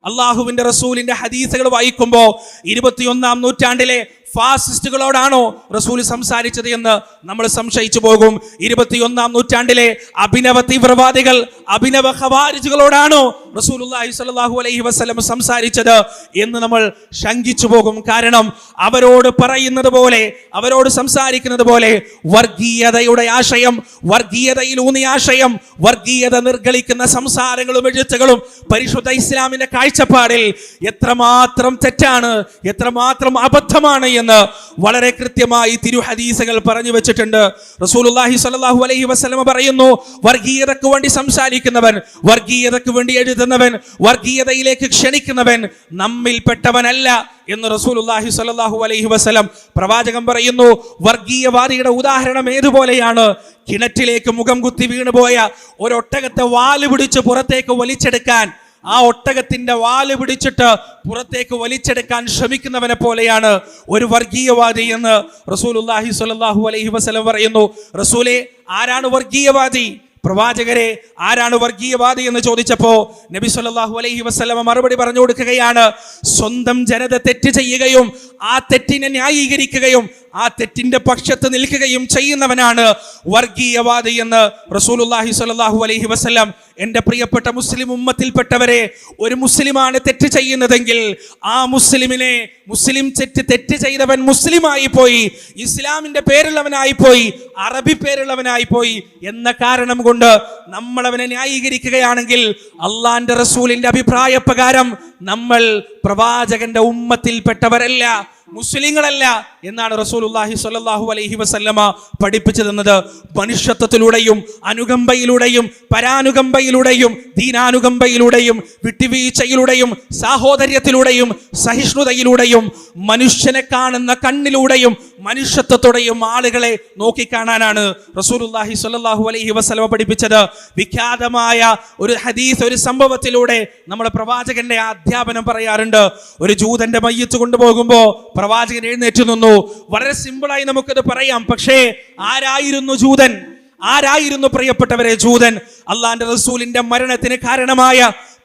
അള്ളാഹുവിന്റെ റസൂലിന്റെ ഹദീസുകൾ വായിക്കുമ്പോൾ 21-ാം നൂറ്റാണ്ടിലെ ഫാസിസ്റ്റുകളോടാണോ റസൂൽ സംസാരിച്ചത് എന്ന് നമ്മൾ സംശയിച്ചു പോകും. 21-ാം നൂറ്റാണ്ടിലെ അഭിനവ തീവ്രവാദികൾ, അഭിനവ ഖവാരിജുകളോടാണോ റസൂലുള്ളാഹി സ്വല്ലല്ലാഹു അലൈഹി വസല്ലം സംസാരിച്ചത് എന്ന് നമ്മൾ ശങ്കിച്ചു പോകും. കാരണം അവരോട് പറയുന്നത് പോലെ, അവരോട് സംസാരിക്കുന്നത് പോലെ വർഗീയതയുടെ ആശയം, വർഗീയതയിലൂന്നിയ ആശയം, വർഗീയത നിർഗളിക്കുന്ന സംസാരങ്ങളും എഴുത്തുകളും പരിശുദ്ധ ഇസ്ലാമിന്റെ കാഴ്ചപ്പാടിൽ എത്രമാത്രം തെറ്റാണ്, എത്രമാത്രം അബദ്ധമാണ് എന്ന് വളരെ കൃത്യമായി തിരുഹദീസുകൾ പറഞ്ഞു വെച്ചിട്ടുണ്ട്. റസൂലുള്ളാഹി സ്വല്ലല്ലാഹു അലൈഹി വസല്ലം പറയുന്നു, വർഗീയതയ്ക്ക് വേണ്ടി സംസാരിക്കുന്നവൻ, വർഗീയതയ്ക്ക് വേണ്ടി എഴുതുന്നവൻ, വർഗീയതയിലേക്ക് ക്ഷണിക്കുന്നവൻ നമ്മിൽപ്പെട്ടവനല്ല എന്ന് റസൂലുള്ളാഹി സ്വല്ലല്ലാഹു അലൈഹി വസല്ലം പ്രവാചകൻ പറയുന്നു. വർഗീയവാദിയുടെ ഉദാഹരണം ഏതുപോലെയാണ്? കിണറ്റിലേക്ക് മുഖം കുത്തി വീണുപോയ ഒരൊട്ടകത്തെ വാല് പിടിച്ച് പുറത്തേക്ക് വലിച്ചെടുക്കാൻ, ആ ഒട്ടകത്തിന്റെ വാല് പിടിച്ചിട്ട് പുറത്തേക്ക് വലിച്ചെടുക്കാൻ ശ്രമിക്കുന്നവനെ പോലെയാണ് ഒരു വർഗീയവാദി എന്ന് റസൂലുള്ളാഹി സ്വല്ലല്ലാഹു അലൈഹി വസല്ലം പറയുന്നു. റസൂലേ, ആരാണ് വർഗീയവാദി? പ്രവാചകരെ, ആരാണ് വർഗീയവാദി എന്ന് ചോദിച്ചപ്പോ നബി സല്ലല്ലാഹു അലൈഹി വസല്ലം മറുപടി പറഞ്ഞു കൊടുക്കുകയാണ്, സ്വന്തം ജനത തെറ്റ് ചെയ്യുകയും ആ തെറ്റിനെ ന്യായീകരിക്കുകയും ആ തെറ്റിന്റെ പക്ഷത്ത് നിൽക്കുകയും ചെയ്യുന്നവനാണ് വർഗീയവാദി എന്ന് റസൂലുള്ളാഹി സ്വല്ലല്ലാഹു അലൈഹി വസല്ലം. എൻ്റെ പ്രിയപ്പെട്ട മുസ്ലിം ഉമ്മത്തിൽപ്പെട്ടവരെ, ഒരു മുസ്ലിമാണ് തെറ്റ് ചെയ്യുന്നതെങ്കിൽ ആ മുസ്ലിമിനെ, മുസ്ലിം തെറ്റ് ചെയ്തവൻ മുസ്ലിമായി പോയി, ഇസ്ലാമിന്റെ പേരുള്ളവനായി പോയി, അറബി പേരുള്ളവനായി പോയി എന്ന കാരണം കൊണ്ട് നമ്മൾ അവനെ ന്യായീകരിക്കുകയാണെങ്കിൽ അള്ളാന്റെ റസൂലിന്റെ അഭിപ്രായ പ്രകാരം നമ്മൾ പ്രവാചകന്റെ ഉമ്മത്തിൽപ്പെട്ടവരല്ല, മുസ്ലിങ്ങളല്ല എന്നാണ് റസൂലുള്ളാഹി സ്വല്ലല്ലാഹു അലൈഹി വസല്ലമ പഠിപ്പിച്ചു തന്നത്. മനുഷ്യത്വത്തിലൂടെയും അനുകമ്പയിലൂടെയും പരാനുകമ്പയിലൂടെയും ദീനാനുകമ്പയിലൂടെയും വിട്ടുവീഴ്ചയിലൂടെയും സാഹോദര്യത്തിലൂടെയും സഹിഷ്ണുതയിലൂടെയും മനുഷ്യനെ കാണുന്ന കണ്ണിലൂടെയും മനുഷ്യത്വത്തോടെയും ആളുകളെ നോക്കിക്കാണാനാണ് റസൂലുള്ളാഹി സ്വല്ലല്ലാഹു അലൈഹി വസല്ലമ പഠിപ്പിച്ചത്. വിഖ്യാതമായ ഒരു ഹദീസ്, ഒരു സംഭവത്തിലൂടെ നമ്മുടെ പ്രവാചകന്റെ അധ്യാപനം പറയാറുണ്ട്. ഒരു ജൂതന്റെ മയ്യത്ത് കൊണ്ടുപോകുമ്പോൾ പ്രവാചകൻ എഴുന്നേറ്റ് നിന്നു. വളരെ സിമ്പിളായി നമുക്കത് പറയാം. പക്ഷേ ആരായിരുന്നു ജൂതൻ? ആരായിരുന്നു പ്രിയപ്പെട്ടവരെ ജൂതൻ? അള്ളാന്റെ റസൂലിന്റെ മരണത്തിന് കാരണമായ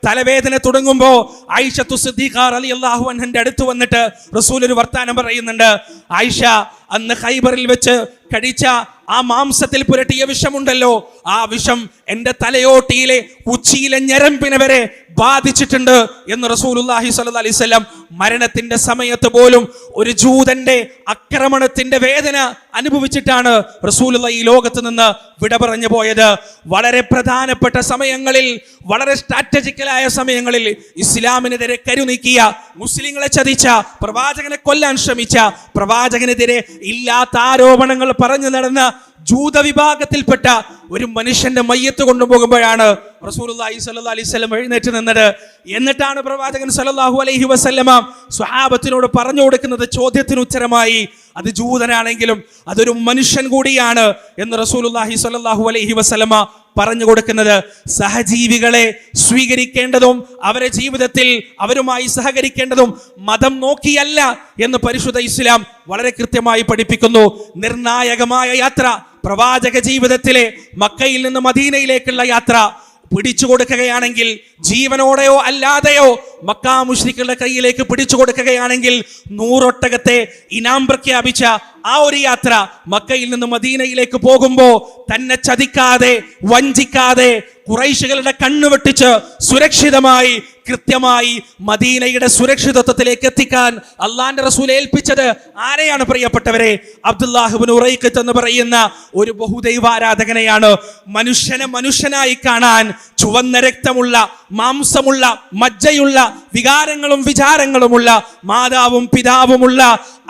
തലവേദന തുടങ്ങുമ്പോ ആയിഷത്തു സിദ്ദീഖ റളിയല്ലാഹു അൻഹന്റെ അടുത്ത് വന്നിട്ട് റസൂൽ ഒരു വർത്താനം പറയുന്നുണ്ട്. ആയിഷ, അന്ന് ഖൈബറിൽ വെച്ച് കഴിച്ച ആ മാംസത്തിൽ പുരട്ടിയ വിഷമുണ്ടല്ലോ, ആ വിഷം എൻ്റെ തലയോട്ടിയിലെ ഉച്ചിയിലെ ഞരമ്പിനെ വരെ ബാധിച്ചിട്ടുണ്ട് എന്ന് റസൂലുള്ളാഹി സ്വല്ലല്ലാഹി അലൈഹി വസല്ലം മരണത്തിന്റെ സമയത്ത് പോലും ഒരു ജൂതന്റെ ആക്രമണത്തിന്റെ വേദന അനുഭവിച്ചിട്ടാണ് റസൂലുള്ളാഹി ഈ ലോകത്ത് നിന്ന് വിട പറഞ്ഞു പോയത്. വളരെ പ്രധാനപ്പെട്ട സമയങ്ങളിൽ, വളരെ സ്ട്രാറ്റജിക്കലായ സമയങ്ങളിൽ ഇസ്ലാമിനെതിരെ കരുനീക്കിയ, മുസ്ലിങ്ങളെ ചതിച്ച, പ്രവാചകനെ കൊല്ലാൻ ശ്രമിച്ച, പ്രവാചകനെതിരെ ഇല്ലാത്ത ആരോപണങ്ങൾ പറഞ്ഞു നടന്ന ജൂത വിഭാഗത്തിൽപ്പെട്ട ഒരു മനുഷ്യന്റെ മയ്യത്ത് കൊണ്ടുപോകുമ്പോഴാണ് റസൂലുള്ളാഹി സ്വല്ലല്ലാഹി അലൈഹി വസല്ലം എഴുന്നേറ്റ് നിന്നത്. എന്നിട്ടാണ് പ്രവാചകൻ സ്വല്ലല്ലാഹു അലൈഹി വസല്ലമ സ്വഹാബത്തിനോട് പറഞ്ഞു കൊടുക്കുന്നത് ചോദ്യത്തിന് ഉത്തരമായി, അത് ജൂതനാണെങ്കിലും അതൊരു മനുഷ്യൻ കൂടിയാണ് എന്ന് റസൂലുള്ളാഹി സ്വല്ലല്ലാഹു അലൈഹി വസല്ലമ പറഞ്ഞു കൊടുക്കുന്നത്. സഹജീവികളെ സ്വീകരിക്കേണ്ടതും അവരെ ജീവിതത്തിൽ അവരുമായി സഹകരിക്കേണ്ടതും മതം നോക്കിയല്ല എന്ന് പരിശുദ്ധ ഇസ്ലാം വളരെ കൃത്യമായി പഠിപ്പിക്കുന്നു. നിർണായകമായ യാത്ര, പ്രവാചക ജീവിതത്തിലെ മക്കയിൽ നിന്ന് മദീനയിലേക്കുള്ള യാത്ര പിടിച്ചു കൊടുക്കുകയാണെങ്കിൽ, ജീവനോടെയോ അല്ലാതെയോ മക്കാ മുശ്രിക്കുകളുടെ കയ്യിലേക്ക് പിടിച്ചു കൊടുക്കുകയാണെങ്കിൽ 100 ഒട്ടകത്തെ ഇനാം പ്രഖ്യാപിച്ച ആ ഒരു യാത്ര മക്കയിൽ നിന്ന് മദീനയിലേക്ക് പോകുമ്പോൾ തന്നെ ചതിക്കാതെ, വഞ്ചിക്കാതെ, ഖുറൈശികളുടെ കണ്ണു വെട്ടിച്ച് സുരക്ഷിതമായി, കൃത്യമായി മദീനയുടെ സുരക്ഷിതത്വത്തിലേക്ക് എത്തിക്കാൻ അള്ളാന്റെ റസൂൽ ഏൽപ്പിച്ചത് ആരെയാണ് പ്രിയപ്പെട്ടവരെ? അബ്ദുല്ലാഹ് ഇബ്നു ഉറൈഖത്ത് എന്ന് പറയുന്ന ഒരു ബഹുദൈവാരാധകനെയാണ്. മനുഷ്യനെ മനുഷ്യനായി കാണാൻ, ചുവന്ന രക്തമുള്ള, മാംസമുള്ള, മജ്ജയുള്ള, വികാരങ്ങളും വിചാരങ്ങളുമുള്ള, മാതാവും പിതാവുമുള്ള,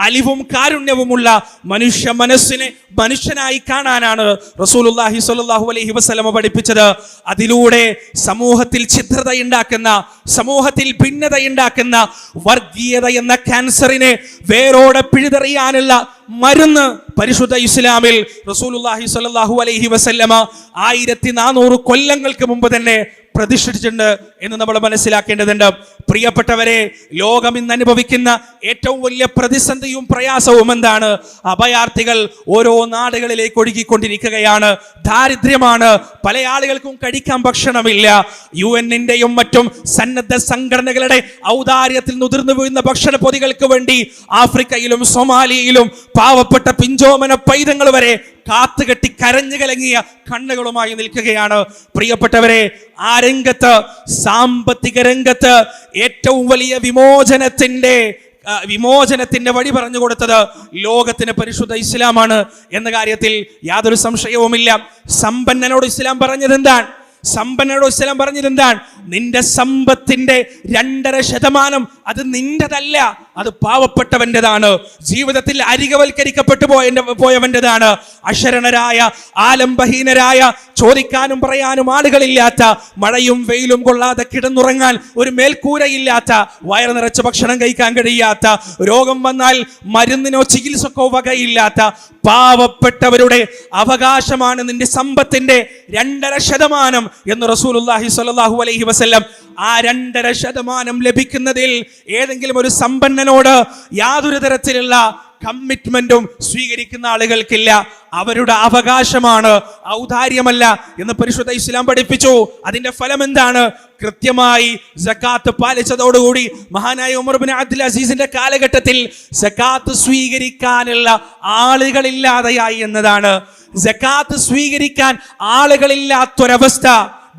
അലിവും കാരുണ്യവുമുള്ള മനുഷ്യ മനസ്സിനെ മനുഷ്യനായി കാണാനാണ് റസൂലുള്ളാഹി സ്വല്ലല്ലാഹു അലൈഹി വസല്ലമ പഠിപ്പിച്ചത്. അതിലൂടെ സമൂഹത്തിൽ ഛിദ്രതയുണ്ടാക്കുന്ന, സമൂഹത്തിൽ ഭിന്നതയുണ്ടാക്കുന്ന വർഗീയത എന്ന ക്യാൻസറിനെ വേരോടെ പിഴുതെറിയാനുള്ള മരുന്ന് പരിശുദ്ധ ഇസ്ലാമിൽ റസൂലുള്ളാഹി സ്വല്ലല്ലാഹു അലൈഹി വസല്ലമ 1400 കൊല്ലങ്ങൾക്ക് മുമ്പ് തന്നെ പ്രതിഷ്ഠിച്ചിട്ടുണ്ട് എന്ന് നമ്മൾ മനസ്സിലാക്കേണ്ടതുണ്ട്. പ്രിയപ്പെട്ടവരെ, ലോകം ഇന്ന് അനുഭവിക്കുന്ന ഏറ്റവും വലിയ പ്രതിസന്ധിയും പ്രയാസവും എന്താണ്? അഭയാർത്ഥികൾ ഓരോ നാടുകളിലേക്ക് ഒഴുകിക്കൊണ്ടിരിക്കുകയാണ്. ദാരിദ്ര്യമാണ്. പല ആളുകൾക്കും കഴിക്കാൻ ഭക്ഷണമില്ല. UN-ന്റെയും മറ്റും സന്നദ്ധ സംഘടനകളുടെ ഔദാര്യത്തിൽ നുതിർന്നു വീഴുന്ന ഭക്ഷണ പൊതികൾക്ക് വേണ്ടി ആഫ്രിക്കയിലും സൊമാലിയയിലും പാവപ്പെട്ട പിഞ്ചോമന പൈതങ്ങൾ വരെ കാത്തുകെട്ടി കരഞ്ഞു കലങ്ങിയ കണ്ണുകളുമായി നിൽക്കുകയാണ്. പ്രിയപ്പെട്ടവരെ, ആ രംഗത്ത്, സാമ്പത്തിക രംഗത്ത് ഏറ്റവും വലിയ വിമോചനത്തിന്റെ വഴി പറഞ്ഞു കൊടുത്തത് ലോകത്തിന് പരിശുദ്ധ ഇസ്ലാമാണ് എന്ന കാര്യത്തിൽ യാതൊരു സംശയവുമില്ല. സമ്പന്നനോട് ഇസ്ലാം പറഞ്ഞത് എന്താണ്? നിന്റെ സമ്പത്തിന്റെ 2.5% അത് നിന്റെതല്ല, അത് പാവപ്പെട്ടവന്റേതാണ്. ജീവിതത്തിൽ അരികവൽക്കരിക്കപ്പെട്ടു പോയവന്റേതാണ്. അശരണരായ, ആലംബഹീനരായ, ചോദിക്കാനും പറയാനും ആളുകളില്ലാത്ത, മഴയും വെയിലും കൊള്ളാതെ കിടന്നുറങ്ങാൻ ഒരു മേൽക്കൂരയില്ലാത്ത, വയറ് നിറച്ച് ഭക്ഷണം കഴിക്കാൻ കഴിയാത്ത, രോഗം വന്നാൽ മരുന്നിനോ ചികിത്സക്കോ വകയില്ലാത്ത പാവപ്പെട്ടവരുടെ അവകാശമാണ് നിന്റെ സമ്പത്തിന്റെ 2.5% എന്ന് റസൂലുള്ളാഹി സ്വല്ലല്ലാഹു അലൈഹി വസല്ലം. ആ 2.5% ലഭിക്കുന്നതിൽ ഏതെങ്കിലും ഒരു സമ്പന്നനോട് യാതൊരു തരത്തിലുള്ള കമ്മിറ്റ്മെന്റും സ്വീകരിക്കുന്ന ആളുകൾക്കില്ല. അവരുടെ അവകാശമാണ്, ഔദാര്യമല്ല എന്ന് പരിശുദ്ധ ഇസ്ലാം പഠിപ്പിച്ചു. അതിന്റെ ഫലം എന്താണ്? കൃത്യമായി സക്കാത്ത് പാലിച്ചതോടുകൂടി മഹാനായ ഉമർ ബിൻ അബ്ദുൽ അസീസിന്റെ കാലഘട്ടത്തിൽ സക്കാത്ത് സ്വീകരിക്കാനുള്ള ആളുകളില്ലാതെയായി എന്നതാണ്. സക്കാത്ത് സ്വീകരിക്കാൻ ആളുകളില്ലാത്തൊരവസ്ഥ,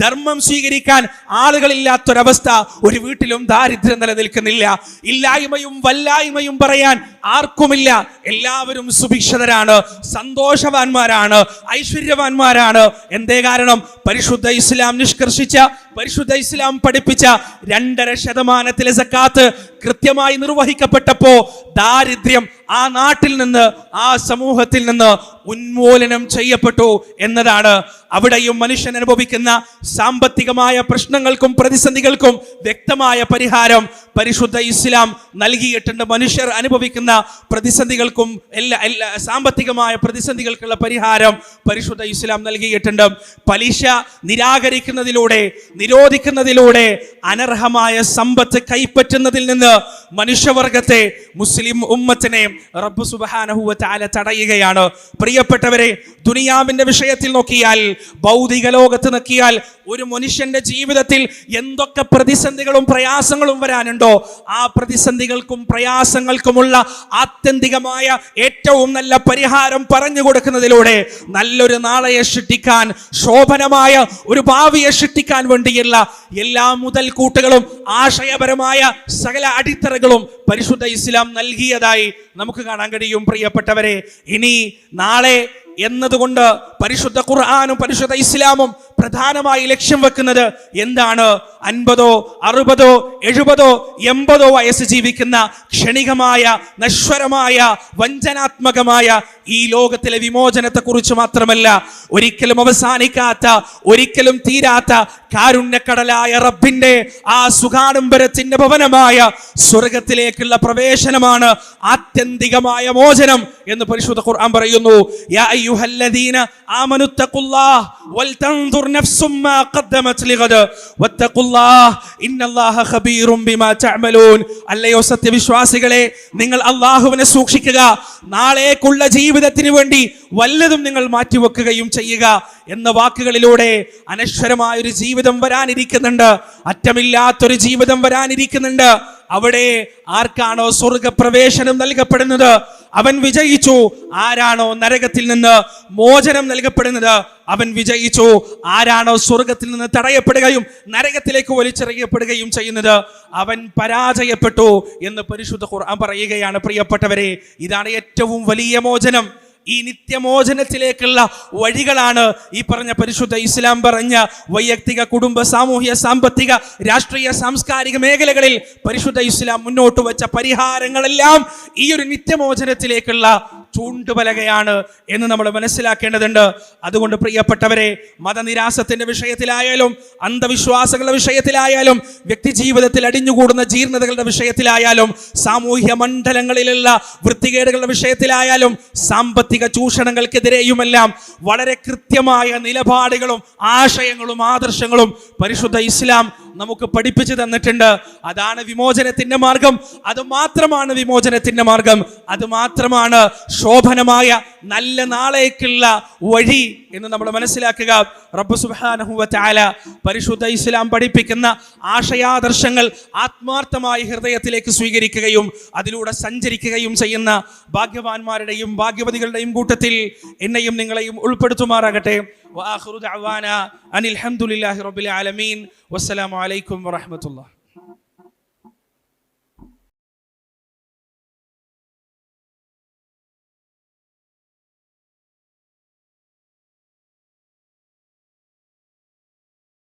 ധർമ്മം സ്വീകരിക്കാൻ ആളുകളില്ലാത്തൊരവസ്ഥ. ഒരു വീട്ടിലും ദാരിദ്ര്യം നിലനിൽക്കുന്നില്ല. ഇല്ലായ്മയും വല്ലായ്മയും പറയാൻ ആർക്കുമില്ല. എല്ലാവരും സുഭിക്ഷതരാണ്, സന്തോഷവാന്മാരാണ്, ഐശ്വര്യവാന്മാരാണ്. എന്തേ കാരണം? പരിശുദ്ധ ഇസ്ലാം നിഷ്കർഷിച്ച, പരിശുദ്ധ ഇസ്ലാം പഠിപ്പിച്ച 2.5% സക്കാത്ത് കൃത്യമായി നിർവഹിക്കപ്പെട്ടപ്പോ ദാരിദ്ര്യം ആ നാട്ടിൽ നിന്ന്, ആ സമൂഹത്തിൽ നിന്ന് ഉന്മൂലനം ചെയ്യപ്പെട്ടു എന്നതാണ്. അവിടെയും മനുഷ്യൻ അനുഭവിക്കുന്ന സാമ്പത്തികമായ പ്രശ്നങ്ങൾക്കും പ്രതിസന്ധികൾക്കും വ്യക്തമായ പരിഹാരം പരിശുദ്ധ ഇസ്ലാം നൽകിയിട്ടുണ്ട്. മനുഷ്യർ അനുഭവിക്കുന്ന പ്രതിസന്ധികൾക്കും എല്ലാ സാമ്പത്തികമായ പ്രതിസന്ധികൾക്കുള്ള പരിഹാരം പരിശുദ്ധ ഇസ്ലാം നൽകിയിട്ടുണ്ട്. പലിശ നിരോധിക്കുന്നതിലൂടെ അനർഹമായ സമ്പത്ത് കൈപ്പറ്റുന്നതിൽ നിന്ന് മനുഷ്യവർഗത്തെ, മുസ്ലിം ഉമ്മത്തിനെ റബ്ബ് സുബ്ഹാനഹു വ തആല തടയുകയാണ്. പ്രിയപ്പെട്ടവരെ, ദുനിയാവിന്റെ വിഷയത്തിൽ നോക്കിയാൽ, ഭൗതിക ലോകത്ത് നോക്കിയാൽ, ഒരു മനുഷ്യന്റെ ജീവിതത്തിൽ എന്തൊക്കെ പ്രതിസന്ധികളും പ്രയാസങ്ങളും വരാനുണ്ടോ, ആ പ്രതിസന്ധികൾക്കും പ്രയാസങ്ങൾക്കുമുള്ള ആത്യന്തികമായ ഏറ്റവും നല്ല പരിഹാരം പറഞ്ഞു കൊടുക്കുന്നതിലൂടെ നല്ലൊരു നാളെയെ സൃഷ്ടിക്കാൻ, ശോഭനമായ ഒരു ഭാവിയെ സൃഷ്ടിക്കാൻ വേണ്ടിയുള്ള എല്ലാ മുതൽക്കൂട്ടുകളും ആശയപരമായ സകല അടിത്തറകളും പരിശുദ്ധ ഇസ്ലാം നൽകിയതായി നമുക്ക് കാണാൻ കഴിയും. പ്രിയപ്പെട്ടവരെ, ഇനി നാളെ എന്നതുകൊണ്ട് പരിശുദ്ധ ഖുർആനും പരിശുദ്ധ ഇസ്ലാമും പ്രധാനമായി ലക്ഷ്യം വെക്കുന്നത് എന്താണ്? 50, 60, 70, 80 വയസ്സ് ജീവിക്കുന്ന ക്ഷണികമായ, നശ്വരമായ, വഞ്ചനാത്മകമായ ഈ ലോകത്തിലെ വിമോചനത്തെ കുറിച്ച് മാത്രമല്ല, ഒരിക്കലും അവസാനിക്കാത്ത, ഒരിക്കലും തീരാത്ത കാരുണ്യക്കടലായ റബ്ബിന്റെ ആ സുഖാഡംബരത്തിന്റെ ഭവനമായ സ്വർഗത്തിലേക്കുള്ള പ്രവേശനമാണ് ആത്യന്തികമായ മോചനം എന്ന് പരിശുദ്ധ ഖുർആൻ പറയുന്നു. യാ അയ്യുഹല്ലദീന ആമനുത്തഖുല്ലാഹ് വൽതൻദുർ നഫ്സും മാ ഖദ്ദമത് ലിഗദ് വത്തഖുല്ലാഹ് ഇന്നല്ലാഹ ഖബീറും ബിമാ തഅമലൂൻ. അല്ലയോ സത്യവിശ്വാസികളെ, നിങ്ങൾ അല്ലാഹുവിനെ സൂക്ഷിക്കുക, നാളേക്കുള്ള ജീവിതത്തിന് വേണ്ടി വല്ലതും നിങ്ങൾ മാറ്റിവെക്കുകയും ചെയ്യുക എന്ന വാക്കുകളിലൂടെ അനശ്വരമായൊരു ജീവിതം വരാനിരിക്കുന്നുണ്ട്, അറ്റമില്ലാത്തൊരു ജീവിതം വരാനിരിക്കുന്നുണ്ട്. അവിടെ ആർക്കാണോ സ്വർഗപ്രവേശനം നൽകപ്പെടുന്നത് അവൻ വിജയിച്ചു. ആരാണോ നരകത്തിൽ നിന്ന് മോചനം നൽകപ്പെടുന്നത് അവൻ വിജയിച്ചു. ആരാണോ സ്വർഗത്തിൽ നിന്ന് തടയപ്പെടുകയും നരകത്തിലേക്ക് വലിച്ചെറിയപ്പെടുകയും ചെയ്യുന്നത് അവൻ പരാജയപ്പെട്ടു എന്ന് പരിശുദ്ധ ഖുർആൻ പറയുകയാണ്. പ്രിയപ്പെട്ടവരെ, ഇതാണ് ഏറ്റവും വലിയ മോചനം. ഈ നിത്യമോചനത്തിലേക്കുള്ള വഴികളാണ് ഈ പറഞ്ഞ പരിശുദ്ധ ഇസ്ലാം പറഞ്ഞ വൈയക്തിക, കുടുംബ, സാമൂഹ്യ, സാമ്പത്തിക, രാഷ്ട്രീയ, സാംസ്കാരിക മേഖലകളിൽ പരിശുദ്ധ ഇസ്ലാം മുന്നോട്ട് വെച്ച പരിഹാരങ്ങളെല്ലാം ഈ ഒരു നിത്യമോചനത്തിലേക്കുള്ള ചൂണ്ടുപലകയാണ് എന്ന് നമ്മൾ മനസ്സിലാക്കേണ്ടതുണ്ട്. അതുകൊണ്ട് പ്രിയപ്പെട്ടവരെ, മതനിരാസത്തിന്റെ വിഷയത്തിലായാലും അന്ധവിശ്വാസങ്ങളുടെ വിഷയത്തിലായാലും വ്യക്തി ജീവിതത്തിൽ അടിഞ്ഞുകൂടുന്ന ജീർണതകളുടെ വിഷയത്തിലായാലും സാമൂഹ്യ മണ്ഡലങ്ങളിലുള്ള വൃത്തികേടുകളുടെ വിഷയത്തിലായാലും സാമ്പത്തിക ചൂഷണങ്ങൾക്കെതിരെയുമെല്ലാം വളരെ കൃത്യമായ നിലപാടുകളും ആശയങ്ങളും ആദർശങ്ങളും പരിശുദ്ധ ഇസ്ലാം നമുക്ക് പഠിപ്പിച്ചു തന്നിട്ടുണ്ട്. അതാണ് വിമോചനത്തിന്റെ മാർഗം. അത് മാത്രമാണ് വിമോചനത്തിന്റെ മാർഗം. അത് മാത്രമാണ് ശോഭനമായ നല്ല നാളേക്കുള്ള വഴി എന്ന് നമ്മൾ മനസ്സിലാക്കുക. റബ്ബ് സുബ്ഹാനഹു വ തആല പരിശുദ്ധ ഇസ്ലാം പഠിപ്പിക്കുന്ന ആശയാദർശങ്ങൾ ആത്മാർത്ഥമായി ഹൃദയത്തിലേക്ക് സ്വീകരിക്കുകയും അതിലൂടെ സഞ്ചരിക്കുകയും ചെയ്യുന്ന ഭാഗ്യവാന്മാരുടെയും ഭാഗ്യവതികളുടെയും കൂട്ടത്തിൽ എന്നെയും നിങ്ങളെയും ഉൾപ്പെടുത്തുമാറാകട്ടെ. വആഖിറു ദഅവാനാ അനിൽ ഹംദുലില്ലാഹി റബ്ബിൽ ആലമീൻ. വസ്സലാമു അലൈക്കും വറഹ്മത്തുള്ളാഹി.